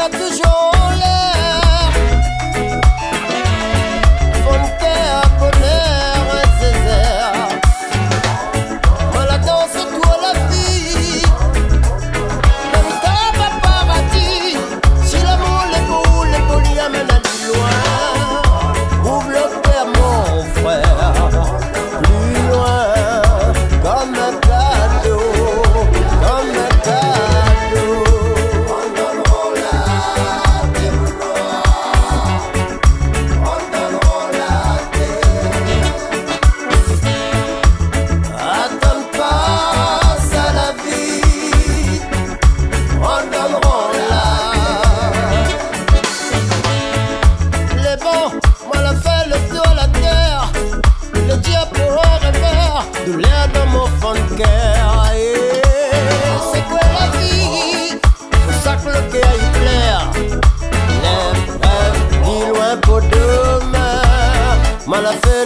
a toujours l'air. Fontaine, bonheur, un Césaire. Moi la danse, toi la vie. Même t'as pas paradis. Si l'amour, les beaux, les polis amènent à du loin. Ouvre le cœur, mon frère. Plus loin, comme un cadeau. Comme un cadeau. On donnera la terre. On donnera la terre. Attends pas à la vie. On donnera les bons, moi la fait le tour à la terre. Le diable pour un rêveur, de l'air dans mon fond de cœur. C'est quoi la vie? C'est ça que le cœur y plaire. Les rêves, dis loin pour demain. Moi la fait